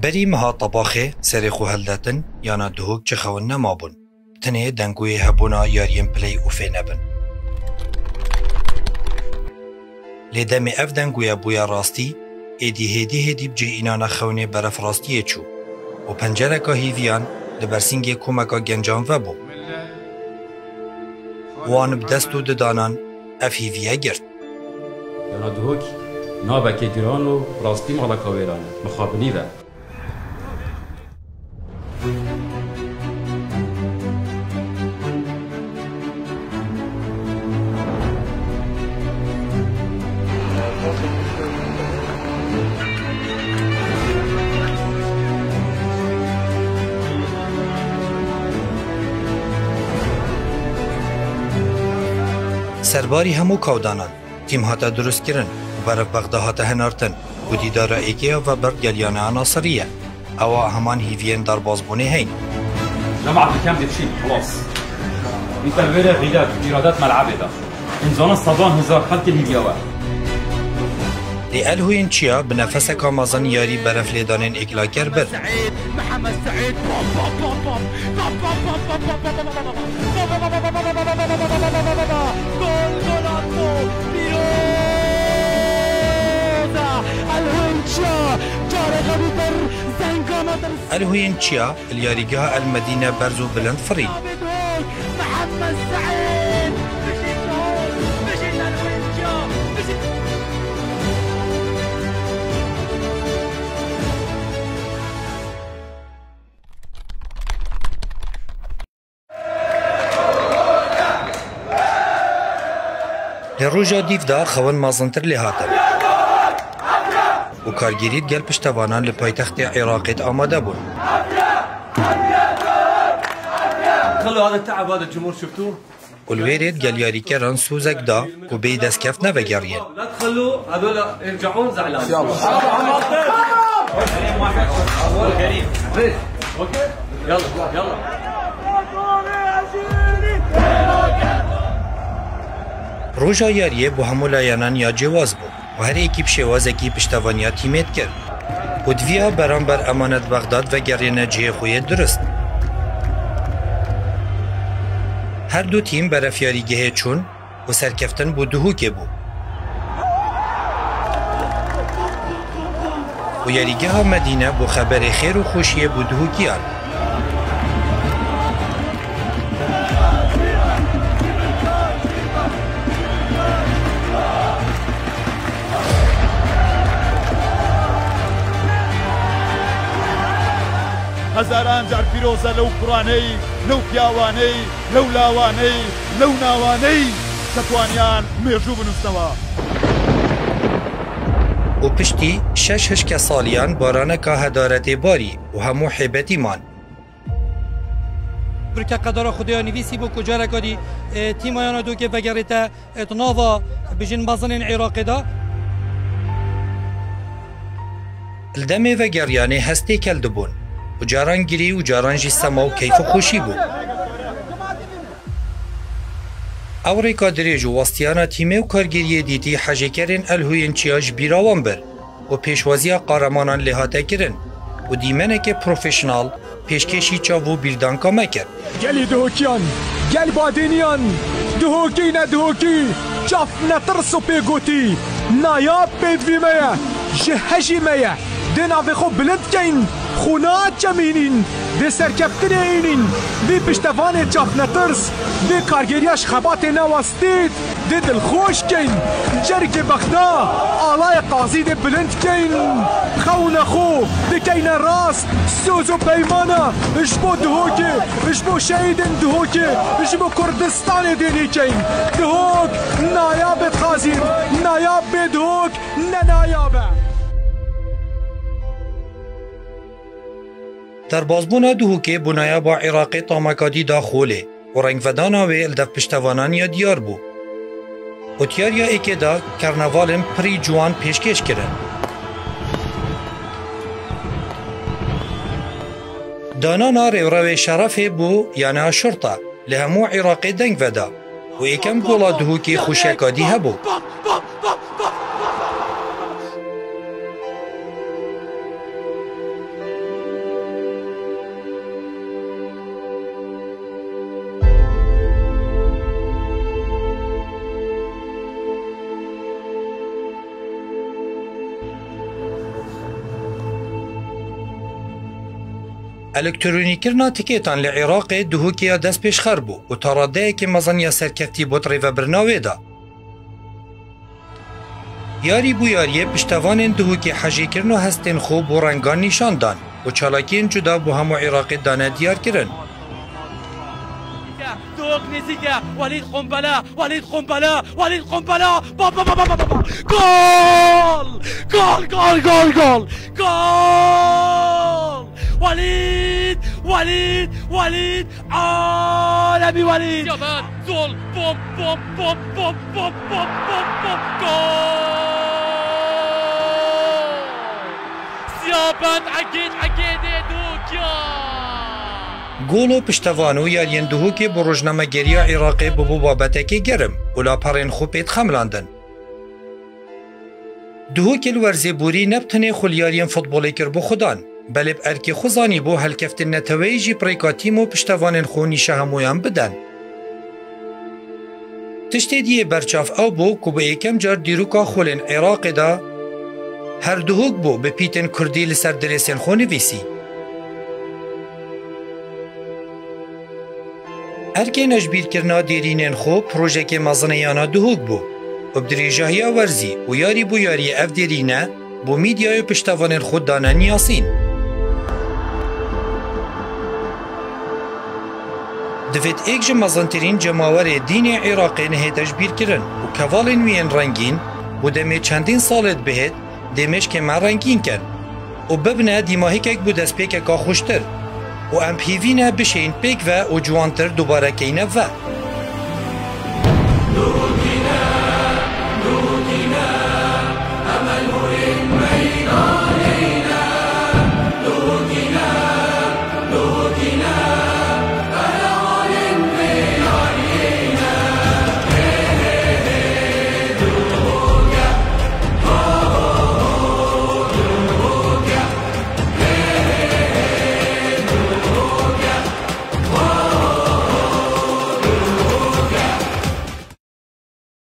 بری مها طباخه سری خو هلدتن یانا دهوک چه خون نمابون تنه دنگوی هبونا یاریم پلی اوفه نبن لیدم اف دنگوی بویا راستی ایدی هدی بجه اینانا خونه برف راستیه چو و پنجره که هیویان لبرسینگی کمکا گنجان و بو وان بدستو ددانان اف هیویه گرد یانا دهوک نابکه دیران و راستی مالا کاویرانه مخابنی و سرباری همو کودانان تیم هاتا درست کرن و برف بغدا هاتا هنارتن و دیدارا ایکیا و برد گلیان عناصریه او همان هیوین در بازبونه هین جماعة الكام دي بشيء خلاص انت الفيرا غيدات ايرادات ملعبه ده انزان الصدان هزار خلق الهيديوات لی الهوین چیا بنفس کامازان یاری برف لیدانین اکلاکر بر محمد سعيد جول جولاتو بيروزا الهونشا جاري بر زنقامة الهوین چیا الیاریگاه المدینه برزو بلند فرید محمد سعيد مشي الهونشا لروجا دیف دا خوان مازنتر لهاتن و کارگیرید گل پشتوانان لپایتخت عراقیت آماده بون خلوا هذا التعب هذا الجمهور شفتوه؟ والويرد قال ياري كران سوزك دا وبيد اسكفنا بجاريين لا تخلوا هذول يرجعون زعلان يلا كريم اوكي يلا روجا ياريه بو همو لایانان یا جواز بو و هر اکیب شوازکی پشتوانیا تیمت کرد و دویا برانبر امانت بغداد و گرین جه خوی درست هر دو تیم برافیاریگه چون و سرکفتن بو دهوکه بو و یاریگه ها مدینه بو خبر خیر و خوشیه بو دهوکیان هزاران جار پیرۆزە لەو کوڕانەی لەو پیاوانەی لەو لاوانەی لەو ناوانەی دەتوانیان مێژوو بنووسنەوە و پشتی شش هشک سالیان بارانەکە هەدارەتێ باری و هەموو حێبەتیمان برکه قدر خدای نویسی بو کجا کردی تیمایان دو که بگریت اتناوا بجن بازن عراق دا الدمه و گریانه هسته کلد بون و جاران گیری و جاران جی سما و کیف و خوشی بو اوريكا دريج و وستيانا تيمي و كارگيري ديتي حاجكرين الهوين چياج بيراوان بر و پیشوازيا قارمانان لهاته کرن و ديمنك پروفيشنال پیشکشی چاوو بیردانکا مکر گەلی دهۆکیان گەل بادێنیان دهۆکی نەدهۆکی جاف نەترس و پێگوتی نایاب پێدویمەیە ji hejî me ye dê navê xwe bilind bikeyn xûna çemînîn dê serkeftinê înîn vê piştevanê çapnetirs vê kargeriya ji xebatê newastî dê dilxweş bikeyn cerkê bexda alaya qazî dê bilind bikeyn xewna xwe dikeyne rast söz û peymana ji bo dihokê ji bo şehîdên dihokê ji bo Kurdistanê dê nîkeyn dihok nayab bê xazîr nayab bê dihok ne nayab e در بازبونا دهوکه بنایا با عراقی تامکادی دا خوله و رنگودانا وی الدف پشتوانان یا دیار بو و تیار یا ایک دا کرنوالم پری جوان پیشکش کرن دانانا روی شرف بو یعنی شرطه لهمو عراقی دنگ ودا و ایکم گولا دهوکی خوشکادی هبو الکترونیکرنا تکیتان لعراق دهوکیا دست پیش خربو و تاراده که مزنیا سرکفتی بوت ریو برناوه دا. یاری بو یاریه پشتوان دهوکی حجی کرنو هستین خوب و رنگان نشان دان و چالاکین جدا بو همو عراق دانه دیار کرن. دوق نزيكا وليد قنبلة وليد قنبلة وليد قنبلة بابا بابا بابا جول جول جول جول جول جول وليد وليد وليد عالمي وليد يابان زول بوم بوم بوم بوم بوم بوم بوم جول سيابان عقيد دوكيا گولو پشتوانو یارین دهوکی بو روزنامه گریا عراقی بو بابتکی گرم اولا پرین خوبیت خملاندن. دهوکی الورزی بوری نبتنه خولیارین فوتبولی کر بو خودان بلب ارکی خوزانی بو هلکفت نتویجی پریکاتیمو پشتوانین خونی شهمویان بدن. تشتی دیه برچاف او بو که با ایکم جار دیروکا خولین عراقی دا هر دهوک بو به پیتن کردی لسر درسین خونی ویسی. ارکه نجبیر کرنا دیرینن خو پروژه که مزنیانا دهوک بو و بدریجاهی ورزی و یاری بو یاری اف دیرینه بو میدیای پشتوانن خود دانه نیاسین. دوید ایک جه مزنترین جماور دین عراقی نه تجبیر کرن و کوالین وین رنگین و دمه چندین سالت بهت دمش که من رنگین کن و ببنه دیماهی که بو دست پیک که خوشتر و ام پیوی نه بشین پیک و جوانتر دوباره که اینه و